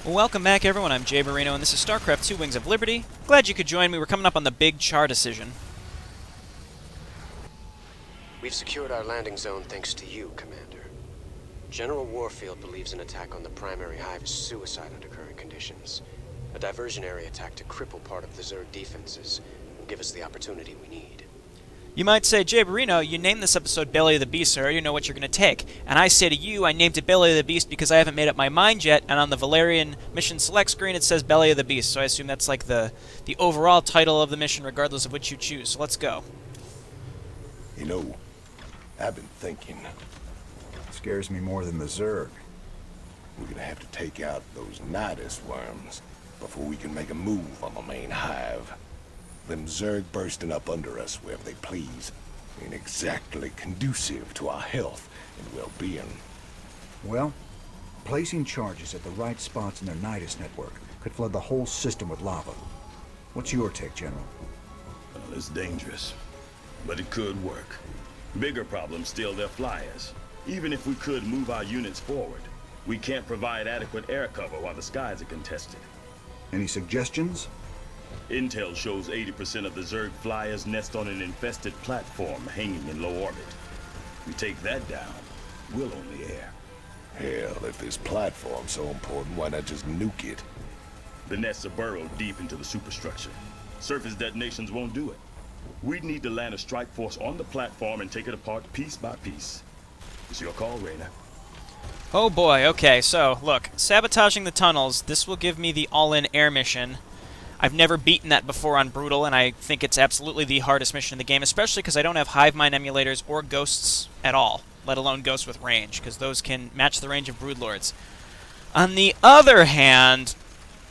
Welcome back, everyone. I'm Jayborino, and this is Starcraft 2 Wings of Liberty. Glad you could join me. We're coming up on the big char decision. We've secured our landing zone thanks to you, Commander. General Warfield believes an attack on the primary hive is suicide under current conditions. A diversionary attack to cripple part of the Zerg defenses will give us the opportunity we need. You might say, Jayborino, you named this episode Belly of the Beast, so you know what you're going to take. And I say to you, I named it Belly of the Beast because I haven't made up my mind yet, and on the Valerian mission select screen it says Belly of the Beast, so I assume that's like the overall title of the mission regardless of which you choose. So let's go. You know, I've been thinking. Scares me more than the Zerg. We're gonna have to take out those Nidus worms before we can make a move on the main hive. Them Zerg bursting up under us wherever they please ain't exactly conducive to our health and well-being. Well, placing charges at the right spots in their Nidus network could flood the whole system with lava. What's your take, General? Well, it's dangerous, but it could work. Bigger problem still their flyers. Even if we could move our units forward, we can't provide adequate air cover while the skies are contested. Any suggestions? Intel shows 80% of the Zerg flyers nest on an infested platform hanging in low orbit. We take that down, we'll own the air. Hell, if this platform's so important, why not just nuke it? The nests are burrowed deep into the superstructure. Surface detonations won't do it. We'd need to land a strike force on the platform and take it apart piece by piece. It's your call, Reyna. Oh boy, okay, so, look, sabotaging the tunnels, this will give me the all-in air mission. I've never beaten that before on Brutal, and I think it's absolutely the hardest mission in the game, especially because I don't have hive mind emulators or ghosts at all, let alone ghosts with range, because those can match the range of Broodlords. On the other hand,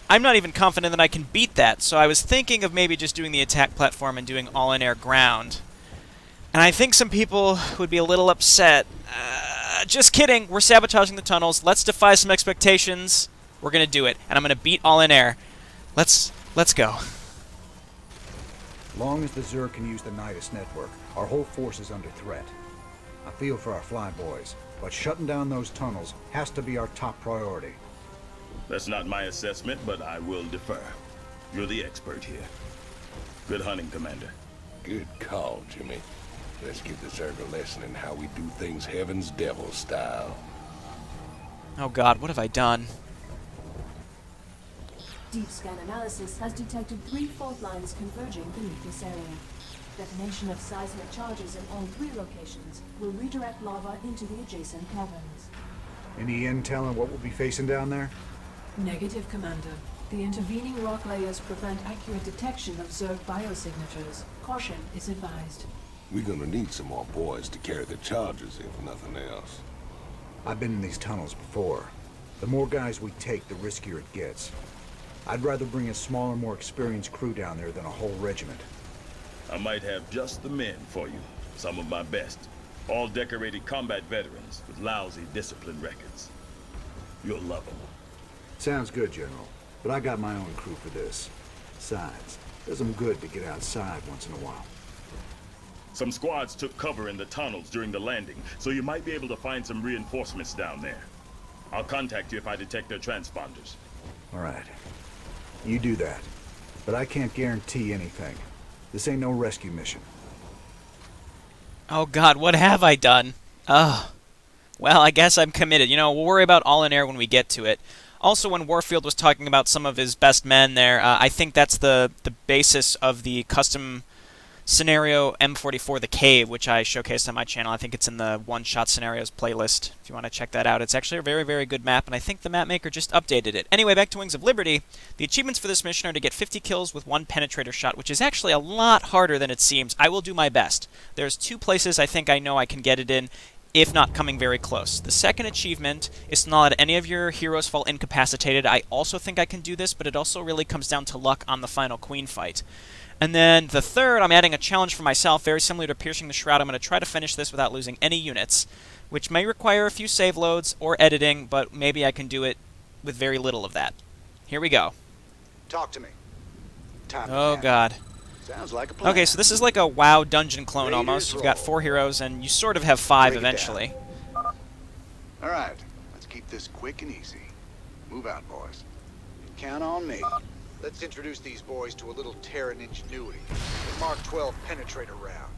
I'm not even confident that I can beat that, so I was thinking of maybe just doing the attack platform and doing all-in-air ground. And I think some people would be a little upset. Just kidding, we're sabotaging the tunnels, let's defy some expectations, we're gonna do it, and I'm gonna beat all-in-air. Let's go. Long as the Zerg can use the Nidus network, our whole force is under threat. I feel for our flyboys, but shutting down those tunnels has to be our top priority. That's not my assessment, but I will defer. You're the expert here. Good hunting, Commander. Good call, Jimmy. Let's give the Zerg a lesson in how we do things Heaven's Devil style. Oh god, what have I done? Deep scan analysis has detected 3 fault lines converging beneath this area. Detonation of seismic charges in all 3 locations will redirect lava into the adjacent caverns. Any intel on what we'll be facing down there? Negative, Commander. The intervening rock layers prevent accurate detection of Zerg biosignatures. Caution is advised. We're gonna need some more boys to carry the charges, if nothing else. I've been in these tunnels before. The more guys we take, the riskier it gets. I'd rather bring a smaller, more experienced crew down there than a whole regiment. I might have just the men for you. Some of my best. All decorated combat veterans with lousy discipline records. You'll love them. Sounds good, General. But I got my own crew for this. Besides, does them good to get outside once in a while. Some squads took cover in the tunnels during the landing, so you might be able to find some reinforcements down there. I'll contact you if I detect their transponders. All right. You do that. But I can't guarantee anything. This ain't no rescue mission. Oh god, what have I done? Ugh. Well, I guess I'm committed. You know, we'll worry about all-in-air when we get to it. Also, when Warfield was talking about some of his best men there, I think that's the basis of the custom scenario M44 The Cave, which I showcased on my channel. I think it's in the one-shot scenarios playlist, if you want to check that out. It's actually a very, very good map, and I think the map maker just updated it. Anyway, back to Wings of Liberty. The achievements for this mission are to get 50 kills with 1 penetrator shot, which is actually a lot harder than it seems. I will do my best. There's 2 places I think I know I can get it in, if not coming very close. The second achievement is to not let any of your heroes fall incapacitated. I also think I can do this, but it also really comes down to luck on the final queen fight. And then the third, I'm adding a challenge for myself, very similar to Piercing the Shroud. I'm going to try to finish this without losing any units, which may require a few save loads or editing, but maybe I can do it with very little of that. Here we go. Talk to me. Time to Oh have. god. Sounds like a plan. Okay, so this is like a WoW dungeon clone Raiders almost. You've got roll. 4 heroes, and you sort of have 5 Break it down. eventually. All right, let's keep this quick and easy. Move out, boys. count on me. Let's introduce these boys to a little Terran ingenuity. The Mark 12 penetrator round.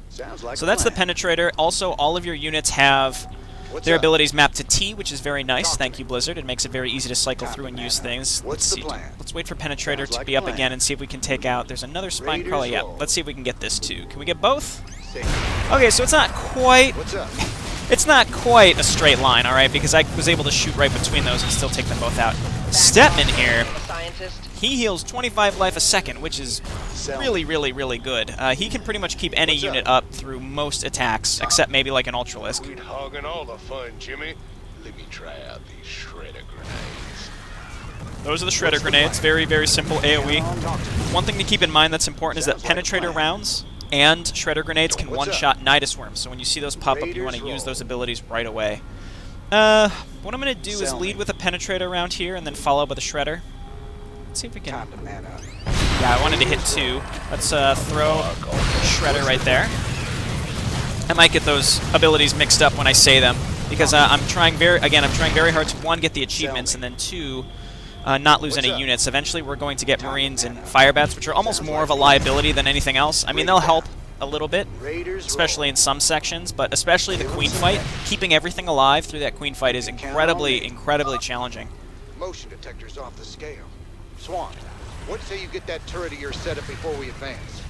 Sounds like So a that's the plan. penetrator. Also, all of your units have What's their up? abilities mapped to T, which is very nice. Talk to Thank me. you, Blizzard. It makes it very easy to cycle Copy, through and man. use things. What's Let's the see. plan? Let's wait for penetrator Sounds to like be a up plan. again and see if we can take out. There's another spine Raiders crawler. Yeah, roll. let's see if we can get this too. Can we get both? Say, Okay, so it's not quite. what's up? It's not quite a straight line, all right, because I was able to shoot right between those and still take them both out. Stepman here, he heals 25 life a second, which is really, really, really good. He can pretty much keep any What's unit up through most attacks, except maybe like an Ultralisk. Quit hogging all the fun, Jimmy. Let me try out these shredder grenades. Those are the Shredder grenades, very, very simple AoE. One thing to keep in mind that's important is that Sounds like a Penetrator plan. rounds and Shredder grenades can What's up? one-shot Nidus Worms, so when you see those pop up, you want to Raiders use roll. those abilities right away. What I'm going to do is Sell lead me. with a Penetrator around here and then follow up with a Shredder. Let's see if we can... Time to man up. Yeah, I wanted to hit 2. Let's throw Shredder right there. I might get those abilities mixed up when I say them, because I'm trying very hard to, 1, get the achievements, and then 2, not lose What's any up? units. Eventually we're going to get Time to Marines and man up. Firebats, which are almost Sounds more of a like a liability than anything else. I mean, they'll help a little bit, Raiders especially roll. in some sections, but especially the Give 'em Queen some fight. men. Keeping everything alive through that Queen fight is You can count incredibly, on me. incredibly challenging. Motion detector's off the scale. Swan, what say you get that turret of yours set up before we advance?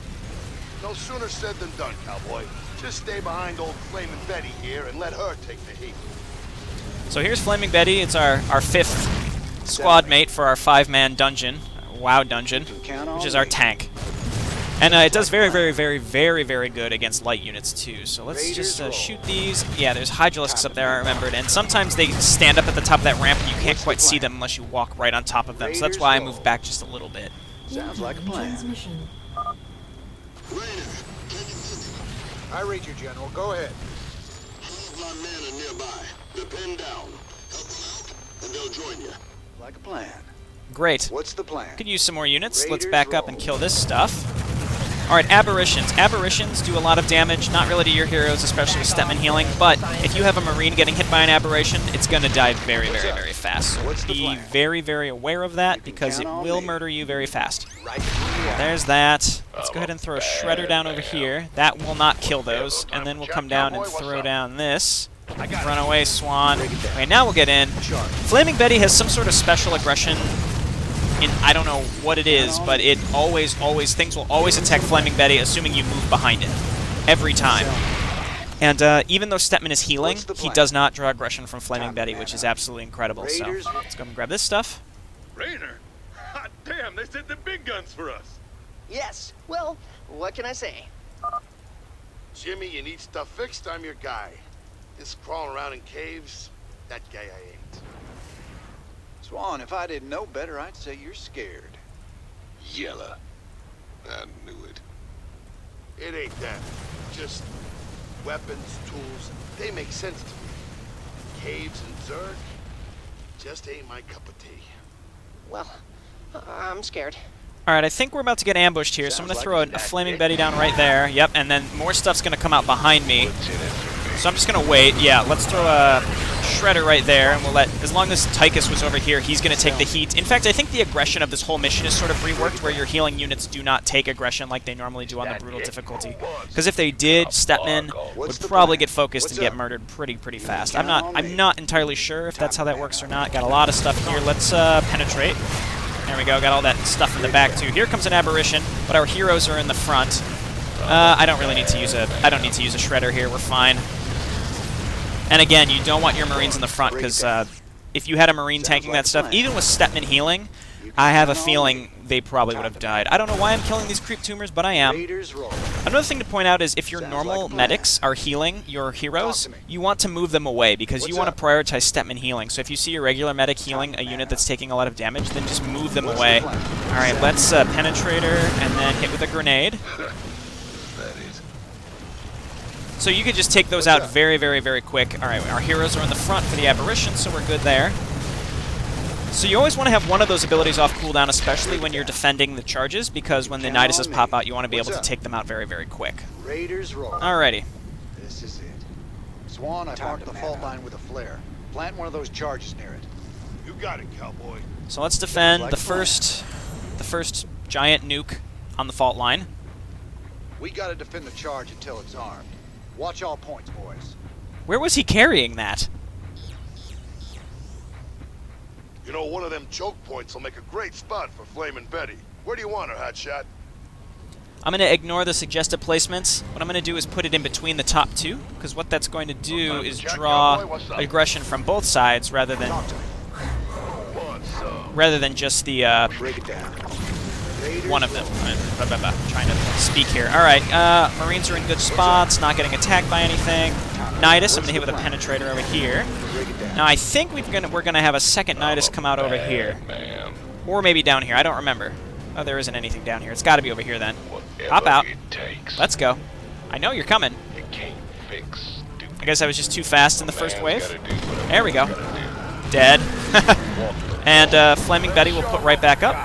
No sooner said than done, cowboy. Just stay behind old Flamin' Betty here and let her take the heat. So here's Flaming Betty. It's our 5th squad mate for our 5-man dungeon, WoW dungeon, You can count on which is our me. tank. And it does very, very, very, very, very good against light units too. So let's just Raiders roll. shoot these. Yeah, there's Hydralisks up there, I remembered. And sometimes they stand up at the top of that ramp and you can't What's the quite see plan? them unless you walk right on top of them. So that's Raiders why I roll. moved back just a little bit. Sounds like a Incoming plan. Transmission. I read you, General. Go ahead. My men are nearby. They're pinned down. Help them out, and they'll join you. Like a plan. Great. What's the plan? Could use some more units. Let's Raiders back up roll. and kill this stuff. Alright, Aberrations. Aberrations do a lot of damage, not really to your heroes, especially with Stepman healing, but if you have a Marine getting hit by an Aberration, it's going to die very, What's very, up? very fast. So What's the be plan? very, very aware of that, You can because it count on will me. murder you very fast. Right where you are. There's that. Let's go ahead and throw a Shredder down over here. That will not kill those, and then we'll come down and throw down this. Run away, Swan. Okay, now we'll get in. Flaming Betty has some sort of special aggression. I don't know what it is, but it things will always attack Flaming Betty, assuming you move behind it. Every time. And even though Stepman is healing, What's the he plan? does not draw aggression from Flaming Time to Betty, man which is up. absolutely incredible. So Raiders- let's go and grab this stuff. Rainer! Hot damn, they sent the big guns for us. Yes. Well, what can I say? Jimmy, you need stuff fixed, I'm your guy. This crawling around in caves, that guy I ain't. Swan, if I didn't know better, I'd say you're scared. Yella. I knew it. It ain't that. Just weapons, tools, they make sense to me. Caves and Zerg, just ain't my cup of tea. Well, I'm scared. Alright, I think we're about to get ambushed here, so I'm going Sounds to like throw a a Flaming tactic. Betty down right there. Yep, and then more stuff's going to come out behind me. So I'm just going to wait. Yeah, let's throw a Shredder right there, and we'll let... As long as Tychus was over here, he's going to take the heat. In fact, I think the aggression of this whole mission is sort of reworked, where your healing units do not take aggression like they normally do on the Brutal difficulty. Because if they did, Stepman would What's the probably plan? get focused What's and get up? murdered pretty fast. count on I'm me. not entirely sure if that's how that works or not. Got a lot of stuff here. Let's penetrate. There we go, got all that stuff in the back too. Here comes an Aberration, but our heroes are in the front. I don't need to use a Shredder here, we're fine. And again, you don't want your Marines in the front, because if you had a Marine tanking that stuff, even with Stepman healing, I have a feeling they probably would have died. I don't know why I'm killing these creep tumors, but I am. Raiders roll. Another thing to point out is if your Sounds normal like a plan. medics are healing your heroes, Talk to me. you want to move them away, because you What's want to up? prioritize Stepman healing. So if you see your regular medic healing a unit that's taking a lot of damage, then just move them What's away. the plan? Alright, let's Penetrator and then hit with a grenade. That is. So you could just take those out very, very, very quick. Alright, our heroes are in the front for the Aberration, so we're good there. So you always want to have one of those abilities off cooldown, especially when you're defending the charges, because when the Count Niduses on me. pop out, you want to be able What's to up? take them out very, very quick. Raiders roll. Alrighty. This is it. Swan, I've Time marked to the man fault up. line with a flare. Plant one of those charges near it. You got it, cowboy. So let's defend like the a plan. first giant nuke on the fault line. We gotta defend the charge until it's armed. Watch all points, boys. Where was he carrying that? You know, one of them choke points will make a great spot for Flamin' Betty. Where do you want her, Hotshot? I'm going to ignore the suggested placements. What I'm going to do is put it in between the top two, because what that's going to do is draw aggression from both sides rather than just the Break it down. one of them. I'm trying to speak here. All right, Marines are in good spots, not getting attacked by anything. Nidus, I'm going to hit with a penetrator over here. Now I think we're going to have a second Nidus come out over here, or maybe down here. I don't remember. Oh, there isn't anything down here. It's got to be over here then. Hop out. Let's go. I know you're coming. I guess I was just too fast in the first wave. There we go. Dead. And Flaming Betty will put right back up.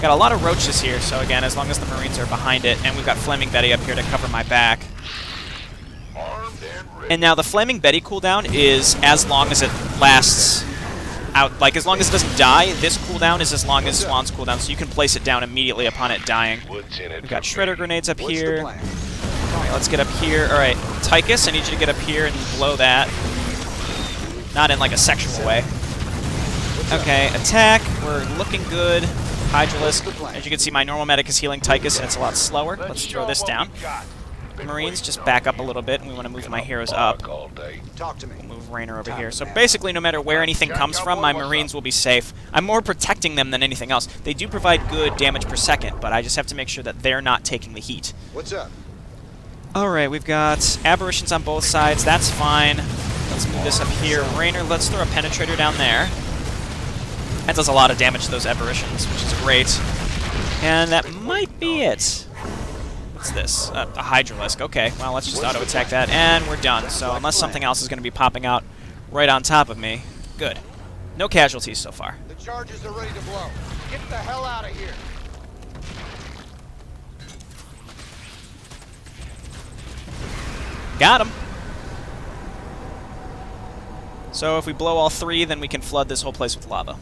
Got a lot of roaches here, so again, as long as the Marines are behind it, and we've got Flaming Betty up here to cover my back. And now the Flaming Betty cooldown is as long as it lasts out. Like, as long as it doesn't die, this cooldown is as long as Swan's cooldown, so you can place it down immediately upon it dying. We've got Shredder grenades up here. Alright, let's get up here. Alright, Tychus, I need you to get up here and blow that. Not in, like, a sexual way. Okay, attack. We're looking good. Hydralisk. As you can see, my normal medic is healing Tychus, and it's a lot slower. Let's throw this down. Marines, just back up a little bit, and we want to move my heroes up. Talk to me. We'll move Raynor over here. So basically, no matter where anything comes from, my Marines will be safe. I'm more protecting them than anything else. They do provide good damage per second, but I just have to make sure that they're not taking the heat. What's up? Alright, we've got aberrations on both sides. That's fine. Let's move this up here. Raynor, let's throw a penetrator down there. That does a lot of damage to those aberrations, which is great. And that might be it. What's this? A Hydralisk. Okay, well, let's just auto-attack that, and we're done. So unless something else is going to be popping out right on top of me. Good. No casualties so far. The charges are ready to blow. Get the hell out of here. Got him. So if we blow all three, then we can flood this whole place with lava.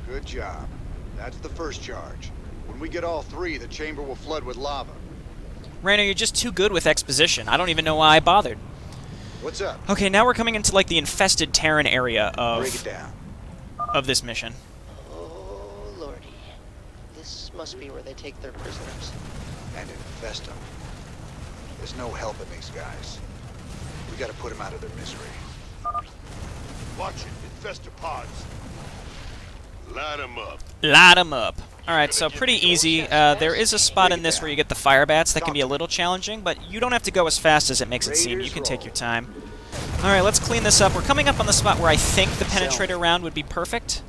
Good job. That's the first charge. When we get all three, the chamber will flood with lava. Raynor, you're just too good with exposition. I don't even know why I bothered. What's up? Okay, now we're coming into like the infested Terran area Break it down. of this mission. Oh, lordy. This must be where they take their prisoners. And infest them. There's no helping these guys. We gotta put them out of their misery. Watch it. Infest the pods. Light them up. Light 'em up. Alright, so pretty easy. There is a spot in this where you get the fire bats that can be a little challenging, but you don't have to go as fast as it makes it seem. You can take your time. Alright, let's clean this up. We're coming up on the spot where I think the penetrator round would be perfect.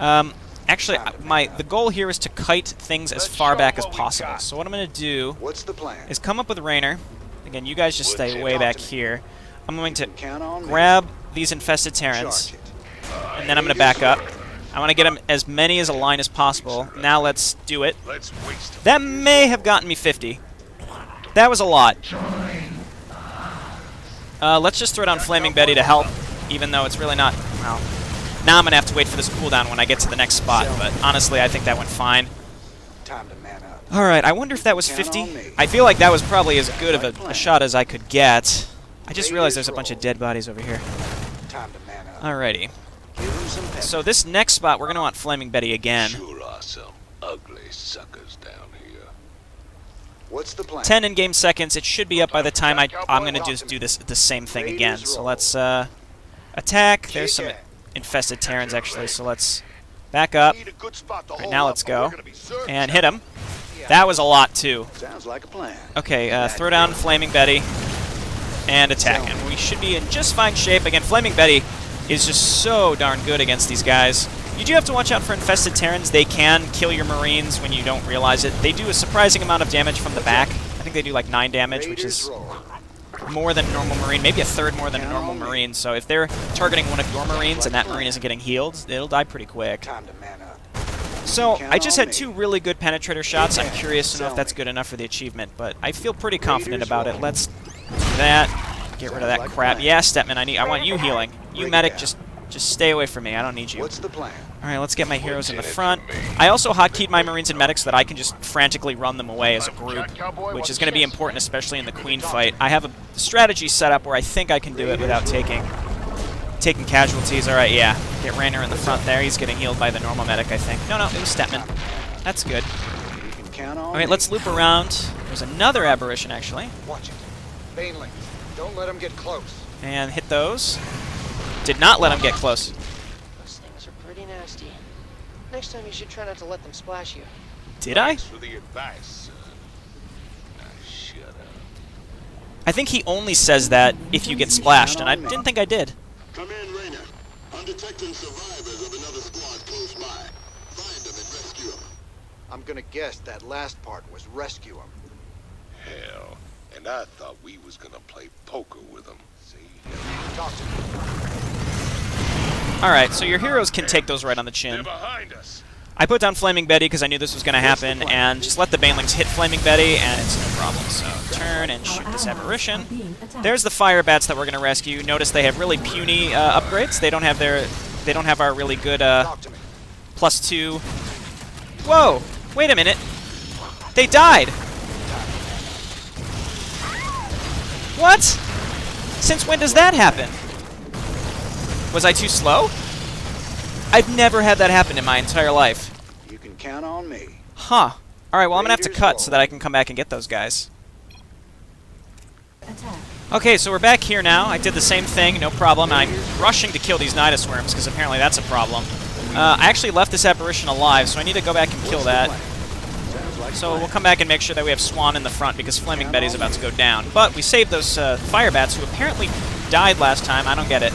Actually, the goal here is to kite things as far back as possible. So what I'm going to do What's the plan? is come up with Raynor. Again, you guys just stay way back here. I'm going to Count on me. grab these infested Terrans, Charge it. and then I'm going to back up. I want to get them as many as a line as possible. Now let's do it. Let's waste them. That may have gotten me 50. That was a lot. Let's just throw down Flaming Betty to help, even though it's really not... Well, now I'm going to have to wait for this cooldown when I get to the next spot, but honestly, I think that went fine. Time to man up. Alright, I wonder if that was 50? I feel like that was probably as good of a shot as I could get. I just realized there's a bunch of dead bodies over here. Time to man up. Alrighty. Give 'em some pep. So this next spot, we're going to want Flaming Betty again. Sure are some ugly suckers down here. What's the plan? 10 in-game seconds. It should be up by the time I'm going to just do the same thing again. So let's attack. There's some infested Terrans, actually, so let's back up. Need a good spot to Right, hold now up, let's or go. we're gonna be served. And hit him. That was a lot, too. Sounds like a plan. Okay, throw down Flaming Betty and attack. And we should be in just fine shape. Again, Flaming Betty is just so darn good against these guys. You do have to watch out for infested Terrans. They can kill your Marines when you don't realize it. They do a surprising amount of damage from the back. I think they do like 9 damage, which is more than a normal Marine, maybe a third more than a normal Marine. So if they're targeting one of your Marines and that Marine isn't getting healed, it'll die pretty quick. Time to man up. So I just had 2 really good penetrator shots. I'm curious to know if that's good enough for the achievement, but I feel pretty confident about it. Let's do that. Get rid of that crap. Yeah, Stepman, I want you healing. You medic, just Just stay away from me. I don't need you. What's the plan? Alright, let's get my heroes in the front. I also hotkeyed my Marines and medics so that I can just frantically run them away as a group, which is going to be important, especially in the Queen fight. I have a strategy set up where I think I can do it without taking casualties. Alright, yeah. Get Raynor in the front there. He's getting healed by the normal medic, I think. No, it was Stetman. That's good. You can count on Alright, me. let's loop around. There's another aberration, actually. Watch it. Banelings. Don't let them get close. And hit those. Did not let him get close. Those things are pretty nasty. Next time you should try not to let them splash you. Did I? Thanks for the advice, son. Now shut up. I think he only says that if you get splashed, and I didn't think I did. Come in, Raynor. I'm detecting survivors of another squad close by. Find them and rescue them. I'm gonna guess that last part was rescue them. Hell, and I thought we was gonna play poker with them. See? Talk to me. Alright, so your heroes can take those right on the They're chin. behind us. I put down Flaming Betty because I knew this was going to happen, and just let the Banelings hit Flaming Betty, and it's no problem. So turn and shoot this aberration. There's the fire bats that we're going to rescue. Notice they have really puny upgrades. They don't have our really good Talk to me. +2. Whoa! Wait a minute. They died. What? Since when does that happen? Was I too slow? I've never had that happen in my entire life. You can count on me. Huh. Alright, well I'm gonna have to Raiders cut roll. so that I can come back and get those guys. Attack. Okay, so we're back here now. I did the same thing, no problem. I'm rushing to kill these Nidus worms because apparently that's a problem. I actually left this apparition alive, so I need to go back and kill that. So we'll come back and make sure that we have Swan in the front because Flaming Betty's about to go down. But we saved those fire bats who apparently died last time. I don't get it.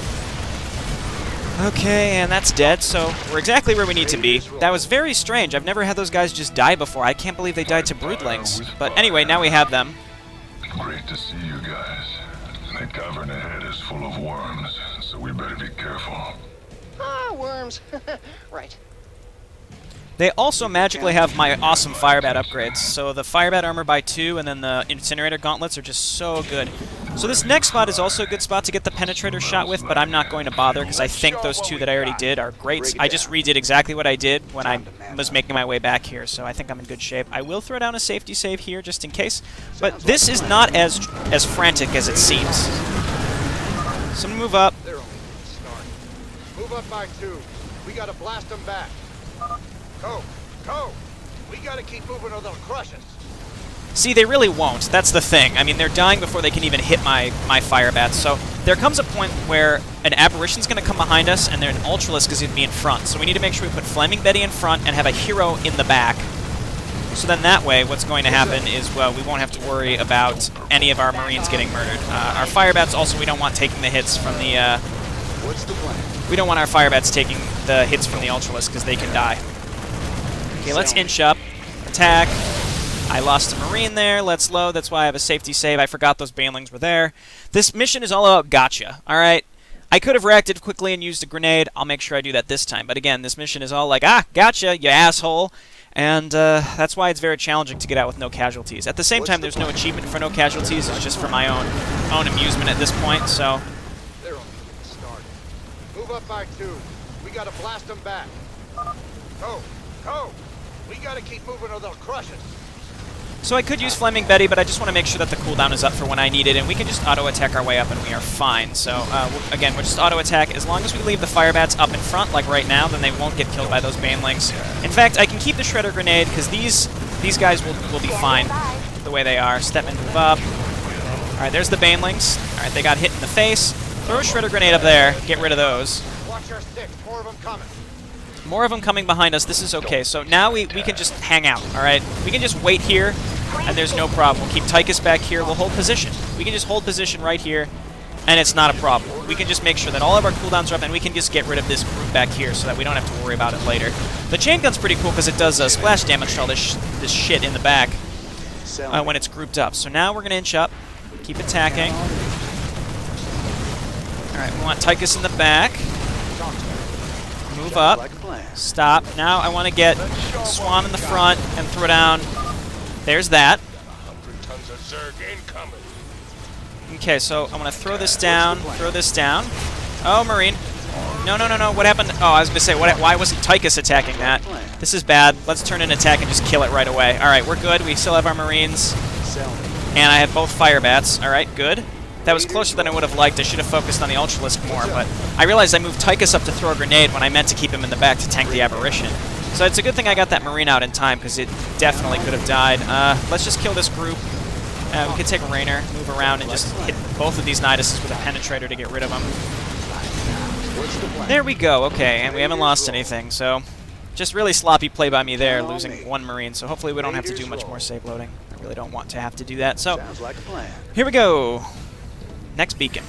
Okay, and that's dead, so we're exactly where we need to be. That was very strange. I've never had those guys just die before. I can't believe they died to broodlings. But anyway, now we have them. Great to see you guys. That cavern ahead is full of worms, so we better be careful. Ah, worms. Right. They also magically have my awesome Firebat upgrades. So the Firebat armor by 2 and then the Incinerator gauntlets are just so good. So this next spot is also a good spot to get the Penetrator shot with, but I'm not going to bother because I think those 2 that I already did are great. I just redid exactly what I did when I was making my way back here, so I think I'm in good shape. I will throw down a safety save here just in case, but this is not as frantic as it seems. So I'm gonna move up. They're only getting started. Move up by 2. We gotta blast them back. Go! We gotta keep moving or they'll crush us. See, they really won't. That's the thing. I mean, they're dying before they can even hit my fire bats. So there comes a point where an aberration's going to come behind us, and then an ultralisk is going to be in front. So we need to make sure we put Flaming Betty in front and have a hero in the back. So then that way, what's going to happen is, well, we won't have to worry about any of our Marines getting murdered. Our fire bats also, we don't want taking the hits from the. What's the plan? We don't want our fire bats taking the hits from the ultralisk because they can die. Okay, let's inch up. Attack. I lost a Marine there. Let's load. That's why I have a safety save. I forgot those Banelings were there. This mission is all about gotcha. Alright? I could have reacted quickly and used a grenade. I'll make sure I do that this time. But again, this mission is all like, gotcha, you asshole. And that's why it's very challenging to get out with no casualties. At the same time, there's no achievement for no casualties. It's just for my own amusement at this point, so. They're only getting started. Move up by 2. We gotta blast them back. Go! We gotta keep moving or they'll crush us. So I could use Flaming Betty, but I just want to make sure that the cooldown is up for when I need it, and we can just auto-attack our way up and we are fine. So, again, we'll just auto-attack. As long as we leave the Firebats up in front, like right now, then they won't get killed by those Banelings. In fact, I can keep the Shredder Grenade, because these guys will be fine the way they are. Stepman, move up. Alright, there's the Banelings. Alright, they got hit in the face. Throw a Shredder Grenade up there. Get rid of those. Watch our 6. More of them coming. More of them coming behind us. This is okay. So now we can just hang out, alright? We can just wait here, and there's no problem. We'll keep Tychus back here. We'll hold position. We can just hold position right here, and it's not a problem. We can just make sure that all of our cooldowns are up, and we can just get rid of this group back here so that we don't have to worry about it later. The chain gun's pretty cool because it does splash damage to all this shit in the back when it's grouped up. So now we're going to inch up. Keep attacking. Alright, we want Tychus in the back. Move up. Stop. Now I want to get Swan in the front and throw down. There's that. 100 tons of Zerg incoming. Okay, so I'm going to throw this down. Throw this down. Oh, Marine. No, no, no, no. What happened? Oh, I was going to say, why wasn't Tychus attacking that? This is bad. Let's turn an attack and just kill it right away. Alright, we're good. We still have our Marines. And I have both fire bats. Alright, good. That was closer than I would have liked. I should have focused on the Ultralisk more, but I realized I moved Tychus up to throw a grenade when I meant to keep him in the back to tank the Aberration. So it's a good thing I got that Marine out in time, because it definitely could have died. Let's just kill this group. We could take a Rainer, move around, and just hit both of these Niduses with a Penetrator to get rid of them. There we go, okay, and we haven't lost anything, so just really sloppy play by me there, losing one Marine, so hopefully we don't have to do much more save loading. I really don't want to have to do that, so here we go. Next beacon.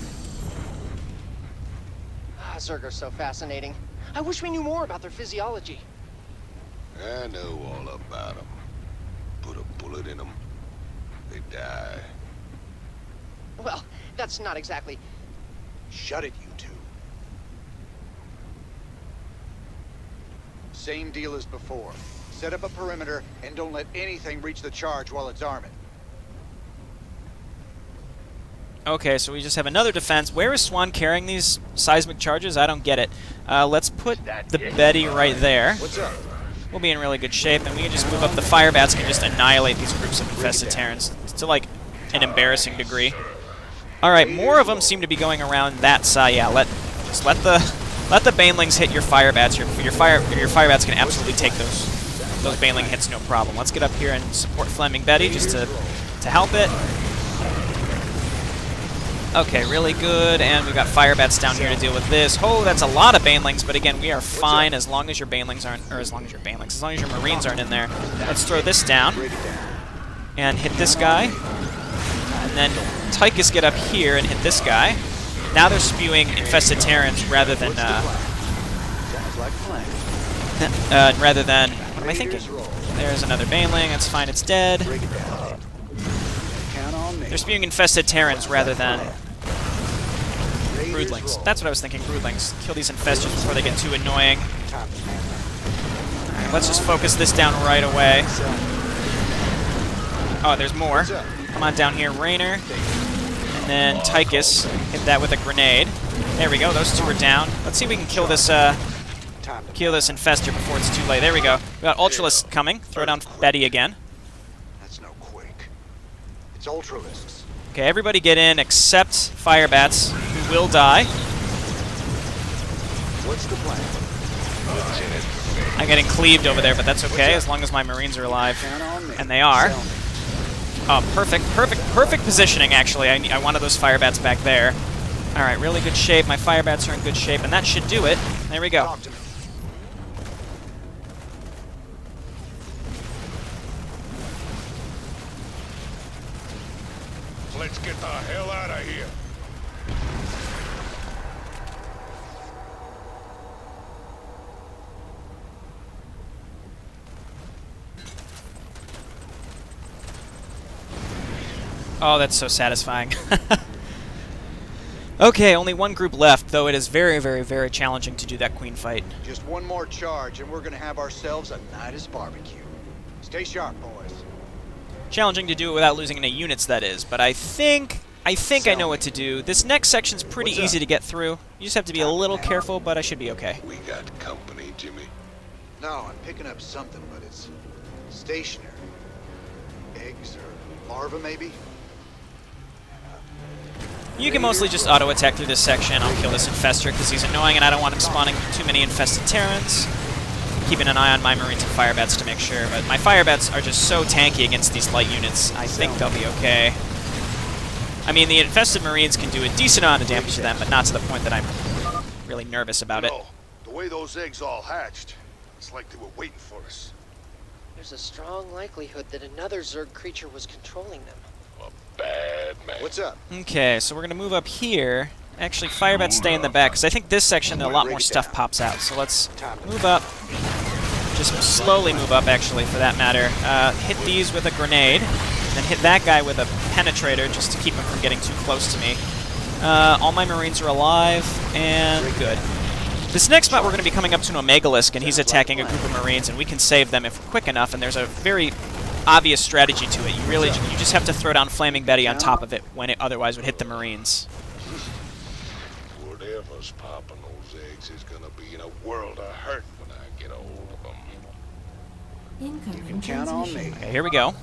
Zerg are so fascinating. I wish we knew more about their physiology. I know all about them. Put a bullet in them, they die. Well, that's not exactly... Shut it, you two. Same deal as before. Set up a perimeter and don't let anything reach the charge while it's arming. Okay, so we just have another defense. Where is Swan carrying these seismic charges? I don't get it. Let's put the Betty right there. What's up? We'll be in really good shape, and we can just move up. The fire bats can just annihilate these groups of infested Terrans to, like, an embarrassing degree. Alright, more of them seem to be going around that side. Yeah, let the Banelings hit your fire bats. Your fire bats can absolutely take those Baneling hits, no problem. Let's get up here and support Flaming Betty just to help it. Okay, really good, and we've got fire bats down here to deal with this. Oh, that's a lot of Banelings, but again, we are fine as long as your Banelings aren't, or as long as your Marines aren't in there. Let's throw this down and hit this guy, and then Tychus get up here and hit this guy. Now they're spewing infested Terrans rather than what am I thinking? There's another Baneling. That's fine. It's dead. They're spewing infested Terrans rather than Broodlings. That's what I was thinking, Broodlings. Kill these infestors before they get too annoying. Alright, let's just focus this down right away. Oh, there's more. Come on down here, Rainer. And then Tychus. Hit that with a grenade. There we go, those two are down. Let's see if we can kill this infestor before it's too late. There we go. We got Ultralisk coming. Throw down Betty again. That's no Quake. It's Ultralisks. Okay, everybody get in except fire bats, who will die. What's the plan? I'm getting cleaved over there, but that's okay, as long as my Marines are alive. And they are. Oh, perfect positioning, actually. I wanted those fire bats back there. Alright, really good shape. My fire bats are in good shape, and that should do it. There we go. Let's get the hell out of here. Oh, that's so satisfying. Okay, only one group left, though it is very, very, very challenging to do that queen fight. Just one more charge and we're gonna have ourselves a Nidus barbecue. Stay sharp, boys. Challenging to do it without losing any units, that is, but I think I know what to do. This next section's pretty easy to get through. You just have to be a little careful, but I should be okay. We got company, Jimmy. No, I'm picking up something, but it's stationary. Eggs or larvae, maybe? You can mostly just auto-attack through this section. I'll kill this infestor because he's annoying and I don't want him spawning too many infested Terrans. Keeping an eye on my Marines and fire bats to make sure, but my fire bats are just so tanky against these light units. I think they'll be okay. I mean, the infested Marines can do a decent amount of damage to them, but not to the point that I'm really nervous about it. The way those eggs all hatched, it's like they were waiting for us. There's a strong likelihood that another Zerg creature was controlling them. A bad man. What's up? Okay, so we're going to move up here. Actually, fire bats stay in the back, because I think this section a lot more stuff pops out. So let's move up. Just slowly move up, actually, for that matter. Hit these with a grenade, then hit that guy with a penetrator just to keep him from getting too close to me. All my Marines are alive, and good. This next spot, we're going to be coming up to an Omegalisk, and he's attacking a group of Marines, and we can save them if we're quick enough, and there's a very obvious strategy to it. You just have to throw down Flaming Betty on top of it when it otherwise would hit the Marines. Whatever's popping those eggs is gonna be in a world of hurt when I get a hold of them. Incoming You can count on me. Okay, here we go. Raider,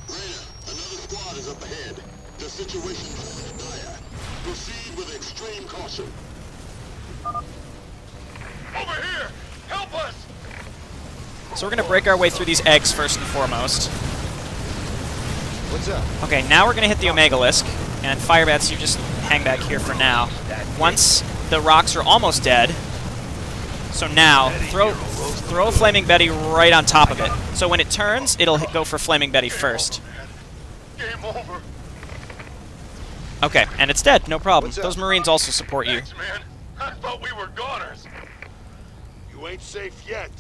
another squad is up ahead. The situation is dire. Proceed with extreme caution. Over here! Help us! So we're going to break our way through these eggs first and foremost. What's up? Okay, now we're going to hit the Omegalisk. And Firebats, you just hang back here for now. Once the rocks are almost dead, so now throw Flaming Betty right on top of it. So when it turns, it'll go for Flaming Betty first. Game over. Okay, and it's dead, no problem. What's up? Those Marines also support you. Thanks, man. I thought we were goners. You ain't safe yet.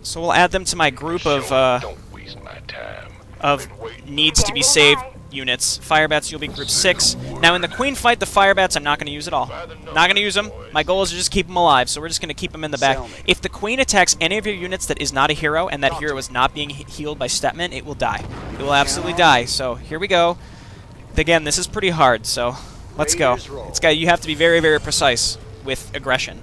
So we'll add them to my group of Don't waste my time. needs to be saved units. Firebats, you'll be group 6. Now in the Queen fight, the Firebats, I'm not going to use at all. Not going to use them. My goal is to just keep them alive, so we're just going to keep them in the back. If the Queen attacks any of your units that is not a hero, and that hero is not being healed by Stepman, it will die. It will absolutely die. So here we go. Again, this is pretty hard, so let's go. You have to be very, very precise with aggression.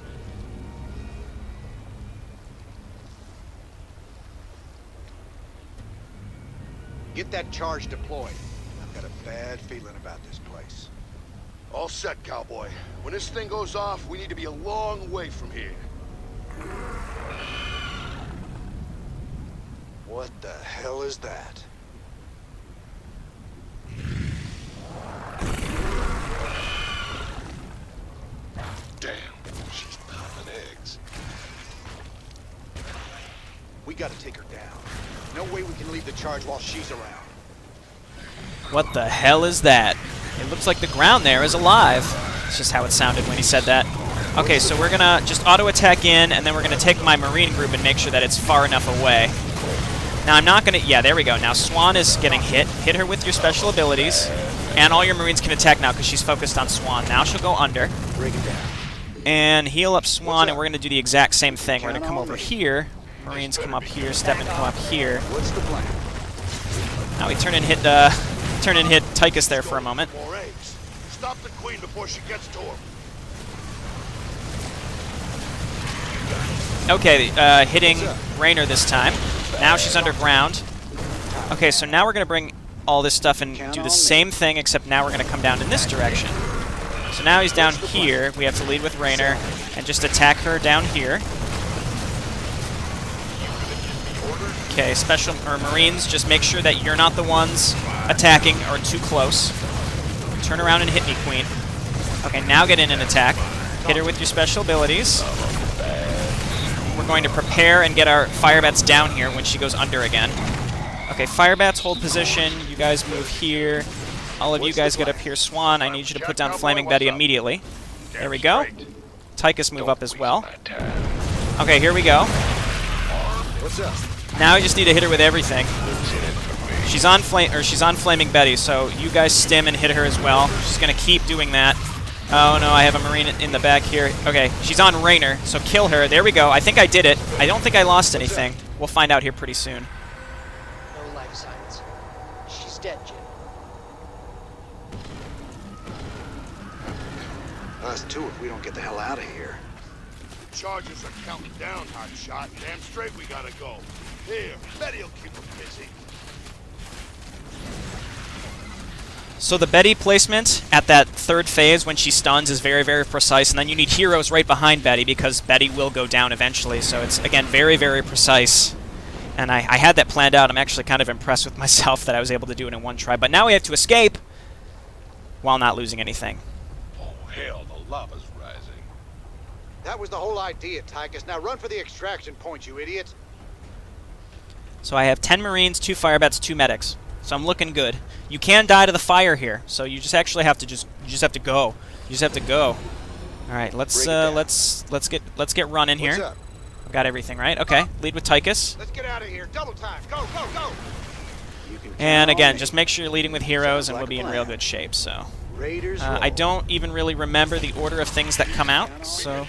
Get that charge deployed. I've got a bad feeling about this place. All set, cowboy. When this thing goes off, we need to be a long way from here. What the hell is that? Damn, she's popping eggs. We gotta take her down. No way we can leave the charge while she's around. What the hell is that? It looks like the ground there is alive. It's just how it sounded when he said that. Okay, so we're gonna just auto-attack in, and then we're gonna take my Marine group and make sure that it's far enough away. Now I'm not gonna... Yeah, there we go. Now Swan is getting hit. Hit her with your special abilities. And all your Marines can attack now because she's focused on Swan. Now she'll go under. Break it down. And heal up Swan, and we're gonna do the exact same thing. We're gonna come over here. Marines come up here. Stepman come up here. What's the plan? Now we turn and hit Tychus there for a moment. More eggs. Stop the queen before she gets to him. Okay, hitting Raynor this time. Now she's underground. Okay, so now we're going to bring all this stuff and do the same thing, except now we're going to come down in this direction. So now he's down here. We have to lead with Raynor and just attack her down here. Okay, Marines, just make sure that you're not the ones attacking or too close. Turn around and hit me, Queen. Okay, now get in and attack. Hit her with your special abilities. We're going to prepare and get our Firebats down here when she goes under again. Okay, Firebats hold position. You guys move here. All of you guys get up here. Swan, I need you to put down Flaming Betty immediately. There we go. Tychus move up as well. Okay, here we go. What's up? Now I just need to hit her with everything. She's on Flaming Betty, so you guys stim and hit her as well. She's gonna keep doing that. Oh no, I have a Marine in the back here. Okay, she's on Raynor, so kill her. There we go. I think I did it. I don't think I lost anything. We'll find out here pretty soon. No life signs. She's dead, Jim. Us too if we don't get the hell out of here. Charges are counting down, hotshot. Damn straight we gotta go. Here, Betty'll keep them busy. So the Betty placement at that third phase when she stuns is very, very precise, and then you need heroes right behind Betty because Betty will go down eventually. So it's, again, very, very precise. And I had that planned out. I'm actually kind of impressed with myself that I was able to do it in one try. But now we have to escape while not losing anything. Oh, hell, the lava's rising. That was the whole idea, Tychus. Now run for the extraction point, you idiot. So I have 10 Marines, 2 Firebats, 2 Medics. So I'm looking good. You can die to the fire here, so you just actually have to go. You just have to go. All right, let's get running here. What's up? I've got everything right. Okay, lead with Tychus. Let's get out of here. Double time. Go, go, go. And again, just make sure you're leading with heroes, and we'll be in real good shape. So I don't even really remember the order of things that come out. So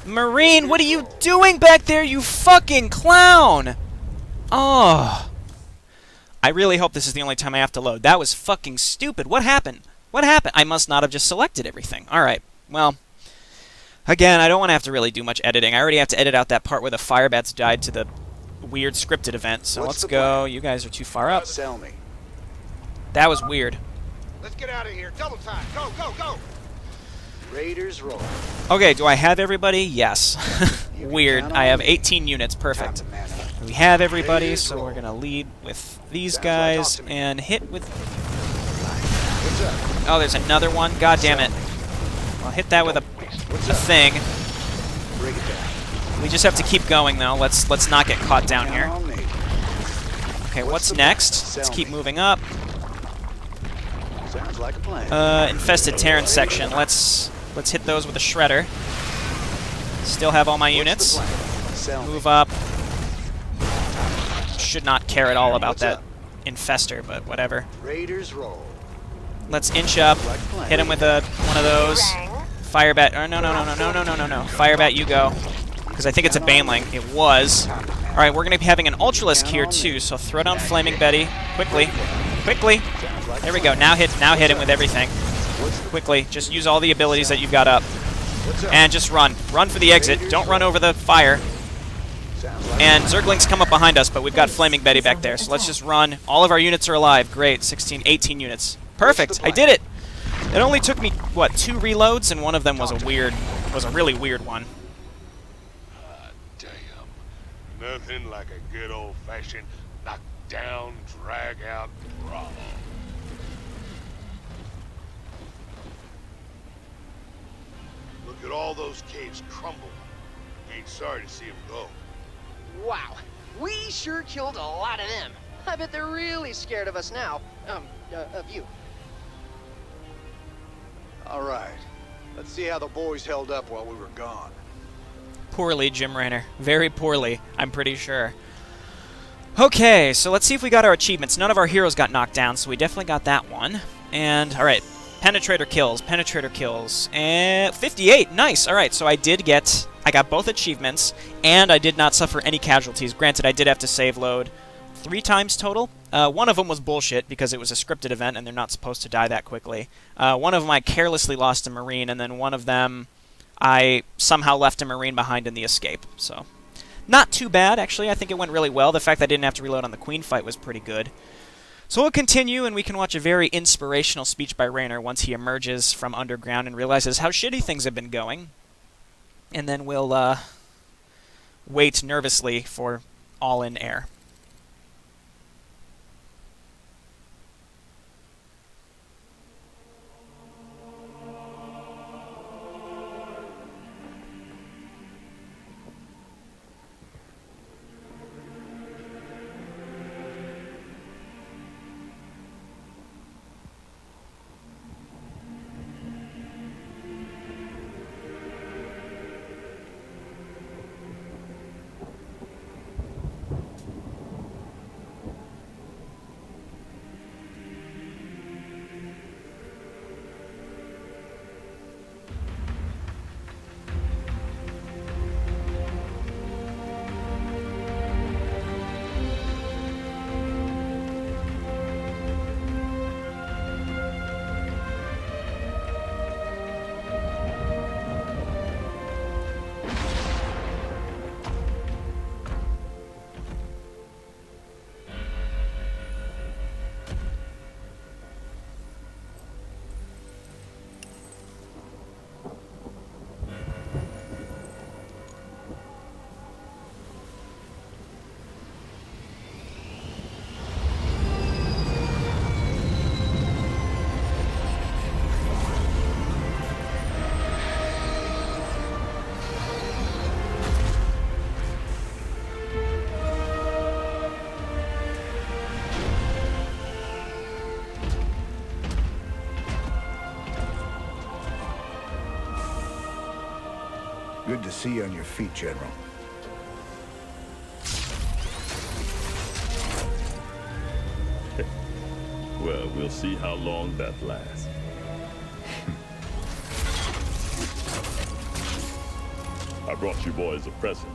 Marine, what are you doing back there, you fucking clown? Oh. I really hope this is the only time I have to load. That was fucking stupid. What happened? What happened? I must not have just selected everything. Alright, well, Again, I don't want to have to really do much editing. I already have to edit out that part where the fire bats died to the weird scripted event. So What's let's the go. plan? You guys are too far up. Sell me. That was weird. Let's get out of here. Double time. Go, go, go. Raiders roll. Okay, do I have everybody? Yes. You can Weird. count I on have me. 18 units. Perfect. Time to man up. We have everybody, Raiders so roll. we're going to lead with these Sounds like guys talk to me. and hit with... What's up? Oh, there's another one. God damn it. I'll hit that with a thing. Break it down. We just have to keep going, though. Let's not get caught down Count here. on me. Okay, What's what's the next? plan? Let's Sell keep me. moving up. Sounds like a plan. Infested Terran section. Let's hit those with a shredder. Still have all my units. What's the plan? Sell me. Move up. Should not care at all about What's that up? infester, but whatever. Raiders roll. Let's inch up. Like a plan. Hit him with one of those. Fire bat. Oh, no. Fire bat, you go. Because I think it's a Baneling. It was. All right, we're going to be having an Ultralisk here too. So throw down Flaming Betty quickly. Quickly. There we go. Now hit him with everything. Quickly. Just use all the abilities that you've got up. And just run. Run for the exit. Don't run over the fire. And Zerglings come up behind us, but we've got Flaming Betty back there. So let's just run. All of our units are alive. Great. 18 units. Perfect. I did it. It only took me, what, 2 reloads, and one of them was a really weird one. Damn. Nothing like a good old-fashioned knock-down, drag-out brawl. Look at all those caves crumble. Ain't sorry to see them go. Wow, we sure killed a lot of them. I bet they're really scared of us now. Of you. All right. Let's see how the boys held up while we were gone. Poorly, Jim Raynor. Very poorly, I'm pretty sure. Okay, so let's see if we got our achievements. None of our heroes got knocked down, so we definitely got that one. And, alright, Penetrator kills. And 58, nice. Alright, so I got both achievements, and I did not suffer any casualties. Granted, I did have to save load 3 times total. One of them was bullshit because it was a scripted event and they're not supposed to die that quickly. One of them I carelessly lost a Marine, and then one of them I somehow left a Marine behind in the escape. So, not too bad, actually. I think it went really well. The fact that I didn't have to reload on the Queen fight was pretty good. So we'll continue, and we can watch a very inspirational speech by Raynor once he emerges from underground and realizes how shitty things have been going. And then we'll wait nervously for all in air. Good to see you on your feet, General. Well, we'll see how long that lasts. I brought you boys a present.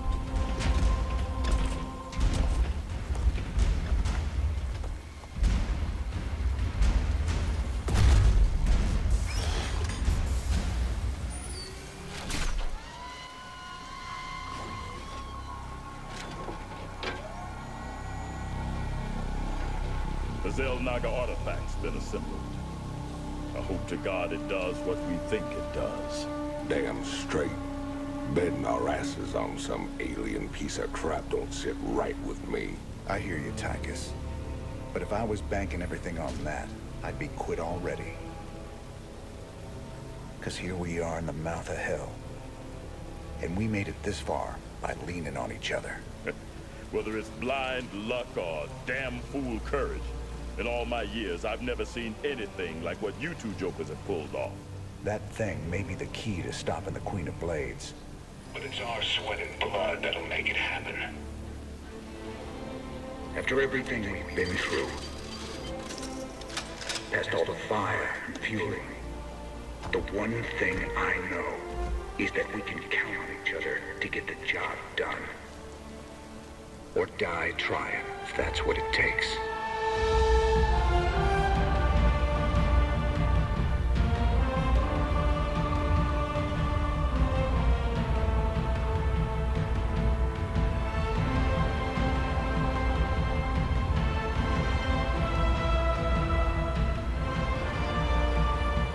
The Zelnaga artifact's been assembled. I hope to God it does what we think it does. Damn straight. Betting our asses on some alien piece of crap don't sit right with me. I hear you, Tychus. But if I was banking everything on that, I'd be quit already. Because here we are in the mouth of hell. And we made it this far by leaning on each other. Whether it's blind luck or damn fool courage, in all my years, I've never seen anything like what you two jokers have pulled off. That thing may be the key to stopping the Queen of Blades. But it's our sweat and blood that'll make it happen. After everything we've been through, past all the fire and fury, the one thing I know is that we can count on each other to get the job done. Or die trying, if that's what it takes.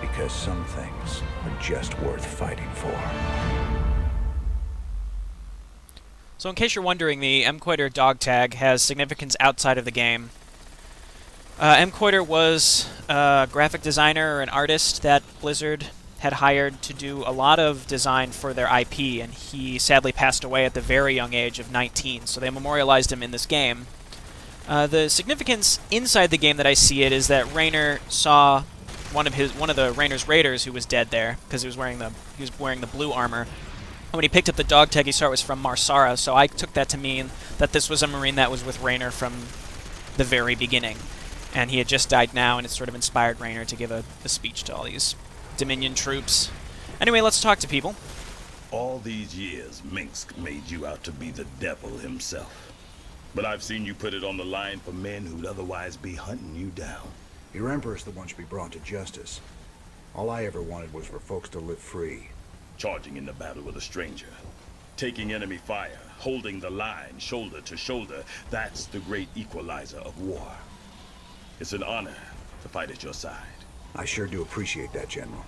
Because some things are just worth fighting for. So in case you're wondering, the M-Quater dog tag has significance outside of the game. M-Quater was a graphic designer or an artist that Blizzard had hired to do a lot of design for their IP, and he sadly passed away at the very young age of 19, so they memorialized him in this game. The significance inside the game that I see it is that Raynor saw one of the Raynor's raiders who was dead there because he was wearing the blue armor. And when he picked up the dog tag, he saw it was from Marsara, so I took that to mean that this was a Marine that was with Raynor from the very beginning. And he had just died now, and it sort of inspired Raynor to give a speech to all these Dominion troops. Anyway, let's talk to people. All these years, Minsk made you out to be the devil himself. But I've seen you put it on the line for men who'd otherwise be hunting you down. Your Emperor's the one should be brought to justice. All I ever wanted was for folks to live free. Charging in the battle with a stranger. Taking enemy fire. Holding the line, shoulder to shoulder. That's the great equalizer of war. It's an honor to fight at your side. I sure do appreciate that, General.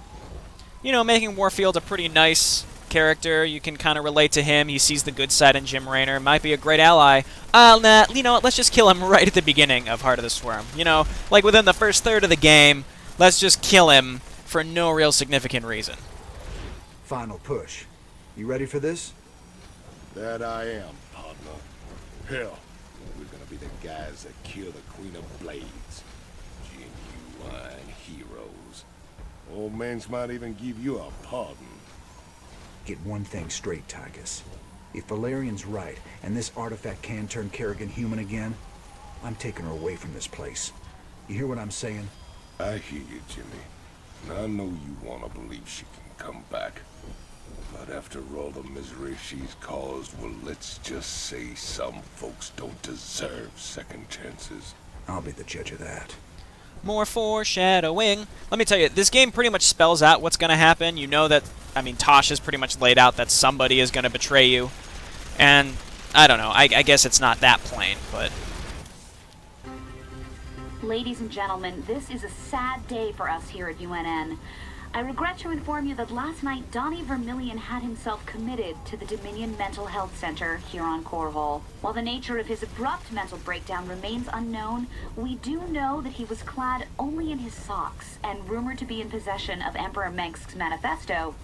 You know, making Warfield a pretty nice character. You can kind of relate to him. He sees the good side in Jim Raynor. Might be a great ally. Nah, you know what? Let's just kill him right at the beginning of Heart of the Swarm. You know, like within the first third of the game, let's just kill him for no real significant reason. Final push. You ready for this? That I am, partner. Hell, we're gonna be the guys that kill the Queen of Blades. Genuine heroes. Old Minx might even give you a pardon. Get one thing straight, Tychus. If Valerian's right, and this artifact can turn Kerrigan human again, I'm taking her away from this place. You hear what I'm saying? I hear you, Jimmy. And I know you want to believe she can come back. But after all the misery she's caused, well, let's just say some folks don't deserve second chances. I'll be the judge of that. More foreshadowing. Let me tell you, this game pretty much spells out what's going to happen. You know that, I mean, Tosh has pretty much laid out that somebody is going to betray you. And, I don't know, I guess it's not that plain, but... Ladies and gentlemen, this is a sad day for us here at UNN. I regret to inform you that last night Donnie Vermillion had himself committed to the Dominion Mental Health Center here on Korhal. While the nature of his abrupt mental breakdown remains unknown, we do know that he was clad only in his socks and rumored to be in possession of Emperor Mengsk's manifesto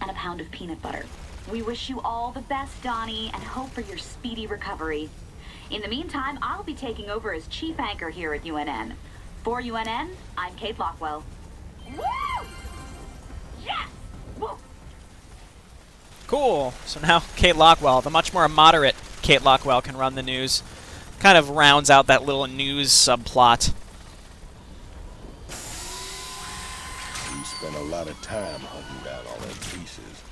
and a pound of peanut butter. We wish you all the best, Donnie, and hope for your speedy recovery. In the meantime, I'll be taking over as chief anchor here at UNN. For UNN, I'm Kate Lockwell. Woo! Yes! Woo! Cool. So now Kate Lockwell, the much more moderate Kate Lockwell, can run the news. Kind of rounds out that little news subplot. We spent a lot of time hunting down all them pieces.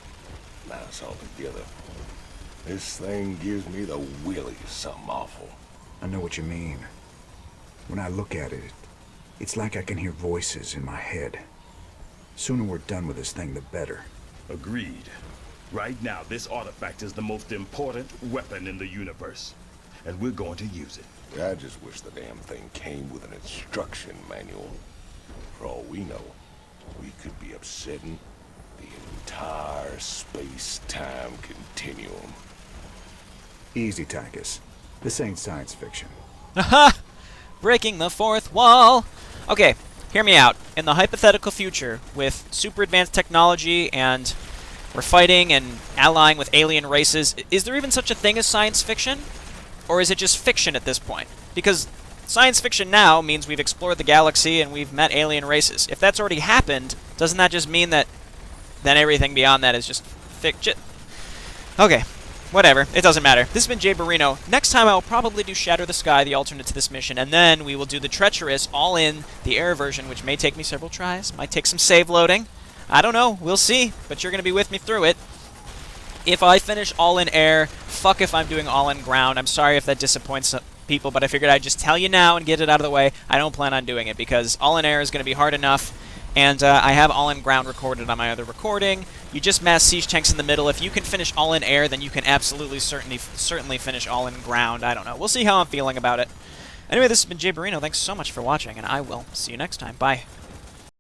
Now it's all together. This thing gives me the willies, something awful. I know what you mean. When I look at it, it's like I can hear voices in my head. Sooner we're done with this thing, the better. Agreed. Right now, this artifact is the most important weapon in the universe. and we're going to use it. I just wish the damn thing came with an instruction manual. For all we know, we could be upsetting the entire space-time continuum. Easy, Tychus. This ain't science fiction. Aha! Breaking the fourth wall! Okay, hear me out. In the hypothetical future, with super advanced technology and we're fighting and allying with alien races, is there even such a thing as science fiction? Or is it just fiction at this point? Because science fiction now means we've explored the galaxy and we've met alien races. If that's already happened, doesn't that just mean that then everything beyond that is just fiction? Okay, whatever. It doesn't matter. This has been JayborinoPlays. Next time I'll probably do Shatter the Sky, the alternate to this mission, and then we will do the treacherous, all-in, the air version, which may take me several tries. Might take some save loading. I don't know. We'll see. But you're going to be with me through it. If I finish all-in air, fuck if I'm doing all-in ground. I'm sorry if that disappoints people, but I figured I'd just tell you now and get it out of the way. I don't plan on doing it because all-in air is going to be hard enough. And I have all-in ground recorded on my other recording. You just mass siege tanks in the middle. If you can finish all-in air, then you can absolutely certainly finish all-in ground. I don't know. We'll see how I'm feeling about it. Anyway, this has been JayborinoPlays. Thanks so much for watching, and I will see you next time. Bye.